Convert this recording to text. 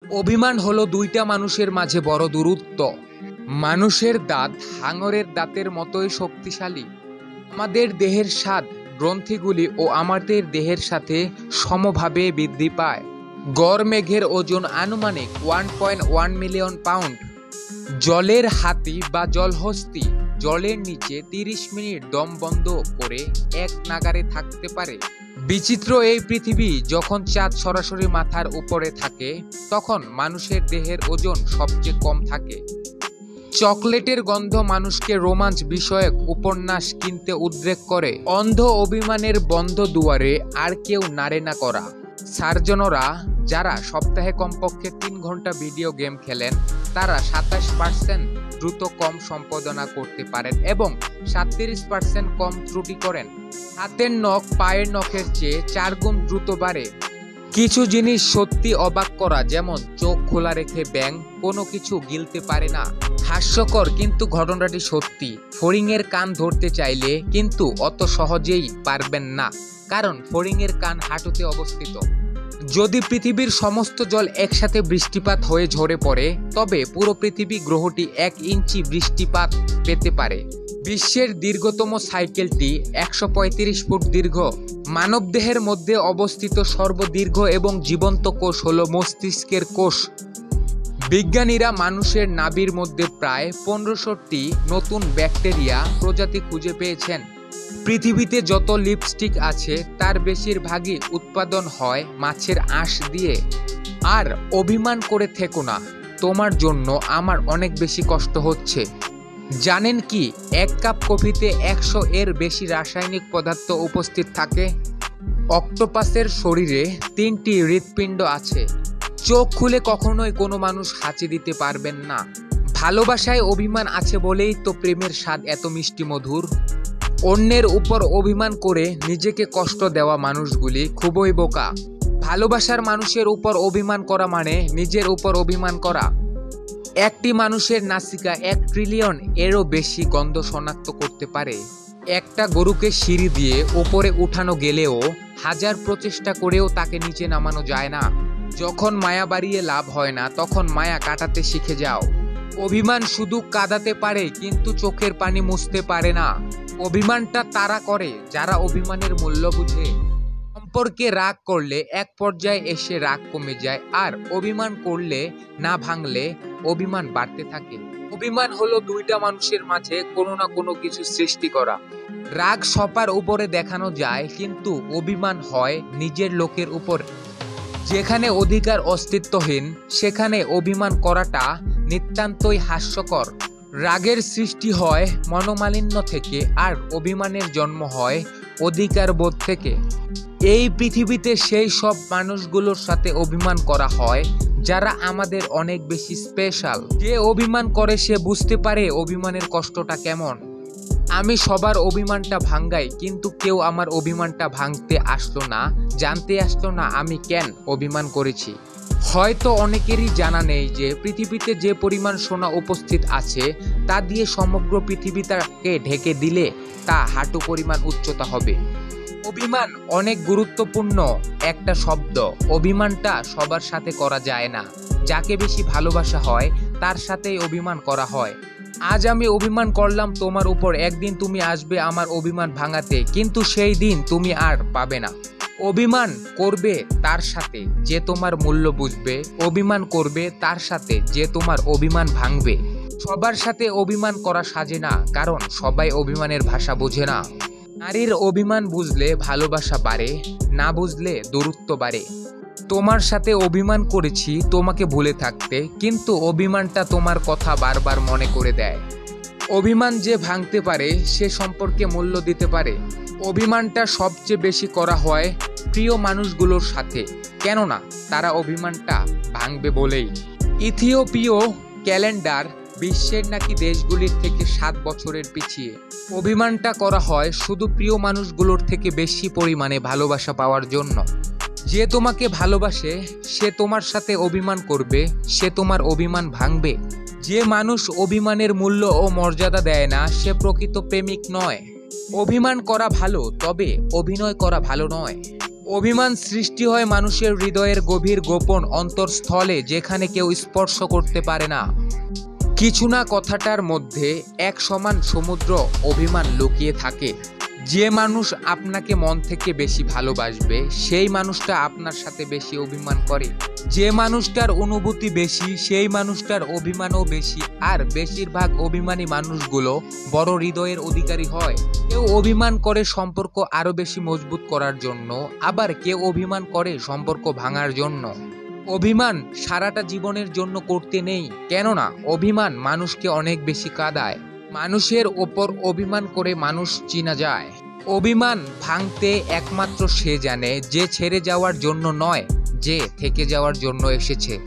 অভিমান হলো দুইটা মানুষের মাঝে বড় দূরত্ব। মানুষের দাঁত হাঙরের দাঁতের মতোই শক্তিশালী। আমাদের দেহের স্বাদ গ্রন্থিগুলি ও আমাদের দেহের সাথে সমভাবে বৃদ্ধি পায়। গড় মেঘের ওজন আনুমানিক 1.1 মিলিয়ন পাউন্ড। জলের হাতি বা জলহস্তী জলের নিচে 30 মিনিট দম বন্ধ করে এক নাগারে থাকতে পারে। বিচিত্র এই পৃথিবী, যখন চাঁদ সরাসরি মাথার উপরে থাকে তখন মানুষের দেহের ওজন সবচেয়ে কম থাকে। চকলেটের গন্ধ মানুষকে রোমাঞ্চ বিষয়ক উপন্যাস কিনতে উদ্রেক করে। অন্ধ অভিমানের বন্ধ দুয়ারে আর কেউ নাড়ে না করা। সার্জনরা যারা সপ্তাহে কমপক্ষে 3 ঘন্টা ভিডিও গেম খেলেন তারা 27% দ্রুত কম সম্পাদনা করতে পারেন এবং 37% কম ত্রুটি করেন। হাতের নখ পায়ের নখের চেয়ে 4 গুণ দ্রুত বাড়ে। কিছু জিনিস সত্যি অবাক করা, যেমন চোখ খোলা রেখে ব্যাঙ কোনো কিছু গিলতে পারে না। হাস্যকর কিন্তু ঘটনাটি সত্যি। ফড়িংয়ের কান ধরতে চাইলে কিন্তু অত সহজেই পারবেন না, কারণ ফড়িংয়ের কান হাঁটুতে অবস্থিত। যদি পৃথিবীর সমস্ত জল একসাথে বৃষ্টিপাত হয়ে ঝরে পড়ে তবে পুরো পৃথিবী গ্রহটি 1 ইঞ্চি বৃষ্টিপাত পেতে পারে। বিশ্বের দীর্ঘতম সাইকেলটি 135 ফুট দীর্ঘ। মানবদেহের মধ্যে অবস্থিত সর্বদীর্ঘ এবং জীবন্ত কোষ হল মস্তিষ্কের কোষ। বিজ্ঞানীরা মানুষের নাভির মধ্যে প্রায় 1500টি নতুন ব্যাকটেরিয়া প্রজাতি খুঁজে পেয়েছেন। পৃথিবীতে যত লিপস্টিক আছে তার বেশিরভাগই উৎপাদন হয় মাছের আঁশ দিয়ে। আর অভিমান করে থেকো না, তোমার জন্য আমার অনেক বেশি কষ্ট হচ্ছে। জানেন কি, 1 কাপ কফিতে 100 এর বেশি রাসায়নিক পদার্থ উপস্থিত থাকে। অক্টোপাসের শরীরে 3টি হৃৎপিণ্ড আছে। চোখ খুলে কখনোই কোনো মানুষ হাঁচি দিতে পারবেন না। ভালোবাসায় অভিমান আছে বলেই তো প্রেমের স্বাদ এত মিষ্টি মধুর। অন্যের উপর অভিমান করে নিজেকে কষ্ট দেওয়া মানুষগুলি খুবই বোকা। ভালোবাসার মানুষের উপর অভিমান করা মানে নিজের উপর অভিমান করা। একটি মানুষের নাসিকা 1 ট্রিলিয়ন এরও বেশি গন্ধ শনাক্ত করতে পারে। একটা গরুকে সিঁড়ি দিয়ে উপরে উঠানো গেলেও 1000 প্রচেষ্টা করেও তাকে নিচে নামানো যায় না। যখন মায়া বাড়িয়ে লাভ হয় না তখন মায়া কাটাতে শিখে যাও। অভিমান শুধু কাঁদাতে পারে কিন্তু চোখের পানি মুছতে পারে না। অভিমানটা তারা করে যারা অভিমানের মূল্য বুঝে। সম্পর্কে রাগ করলে এক পর্যায়ে এসে রাগ কমে যায়, আর অভিমান করলে না ভাঙলে অভিমান বাড়তে থাকে। অভিমান হলো দুইটা মানুষের মাঝে কোনো না কোনো কিছু সৃষ্টি করা। রাগ সবার উপরে দেখানো যায় কিন্তু অভিমান হয় নিজের লোকের উপর। যেখানে অধিকার অস্তিত্বহীন সেখানে অভিমান করাটা নিতান্তই হাস্যকর। রাগের সৃষ্টি হয় মনোমালিন্য থেকে, আর অভিমানের জন্ম হয় অধিকার বোধ থেকে। এই পৃথিবীতে সেই সব মানুষগুলোর সাথে অভিমান করা হয় যারা আমাদের অনেক বেশি স্পেশাল। যে অভিমান করে সে বুঝতে পারে অভিমানের কষ্টটা কেমন। আমি সবার অভিমানটা ভাঙ্গাই, কিন্তু কেউ আমার অভিমানটা ভাঙতে আসলো না, জানতে আসলো না আমি কেন অভিমান করেছি। হয়তো অনেকেরই জানা নেই যে পৃথিবীতে যে পরিমাণ সোনা উপস্থিত আছে তা দিয়ে সমগ্র পৃথিবীটাকে ঢেকে দিলে তা হাঁটু পরিমাণ উচ্চতা হবে। অভিমান অনেক গুরুত্বপূর্ণ একটা শব্দ। অভিমানটা সবার সাথে করা যায় না। যাকে বেশি ভালোবাসা হয় তার সাথেই অভিমান করা হয়। আজ আমি অভিমান করলাম তোমার উপর, একদিন তুমি আসবে আমার অভিমান ভাঙাতে, কিন্তু সেই দিন তুমি আর পাবে না। অভিমান করবে তার সাথে যে তোমার মূল্য বুঝবে, অভিমান করবে তার সাথে যে তোমার অভিমান ভাঙবে। সবার সাথে অভিমান করা সাজে না, কারণ সবাই অভিমানের ভাষা বোঝে না। নারীর অভিমান বুঝলে ভালোবাসা বাড়ে, না বুঝলে দূরত্ব বাড়ে। তোমার সাথে অভিমান করেছি তোমাকে ভুলে থাকতে, কিন্তু অভিমানটা তোমার কথা বারবার মনে করে দেয়। অভিমান যে ভাঙতে পারে সে সম্পর্কে মূল্য দিতে পারে। অভিমানটা সবচেয়ে বেশি করা হয় প্রিয় মানুষগুলোর সাথে, কেননা তারা অভিমানটা ভাঙবে বলেই। ইথিওপীয় ক্যালেন্ডার বিশ্বের নাকি দেশগুলির থেকে 7 বছরের পিছিয়ে। অভিমানটা করা হয় শুধু প্রিয় মানুষগুলোর থেকে বেশি পরিমাণে ভালোবাসা পাওয়ার জন্য। যে তোমাকে ভালোবাসে সে তোমার সাথে অভিমান করবে, সে তোমার অভিমান ভাঙবে। যে মানুষ অভিমানের মূল্য ও মর্যাদা দেয় না সে প্রকৃত প্রেমিক নয়। অভিমান করা ভালো, তবে অভিনয় করা ভালো নয়। অভিমান সৃষ্টি হয় মানুষের হৃদয়ের গভীর গোপন অন্তরস্থলে, যেখানে কেউ স্পর্শ করতে পারে না। কিছু না কথাটার মধ্যে এক সমান সমুদ্র অভিমান লুকিয়ে থাকে। যে মানুষ আপনাকে মন থেকে বেশি ভালোবাসবে, সেই মানুষটা আপনার সাথে বেশি অভিমান করে। যে মানুষটার অনুভূতি বেশি, সেই মানুষটার অভিমানও বেশি। আর বেশিরভাগ অভিমানী মানুষগুলো বড় হৃদয়ের অধিকারী হয়। কেউ অভিমান করে সম্পর্ক আরো বেশি মজবুত করার জন্য, আবার কেউ অভিমান করে সম্পর্ক ভাঙার জন্য। অভিমান সারাটা জীবনের জন্য করতে নেই, কেননা অভিমান মানুষকে অনেক বেশি কাঁদায়। মানুষের ওপর অভিমান করে মানুষ চিনা যায়। অভিমান ভাঙতে একমাত্র সে জানে যে ছেড়ে যাওয়ার জন্য নয়, যে থেকে যাওয়ার জন্য এসেছে।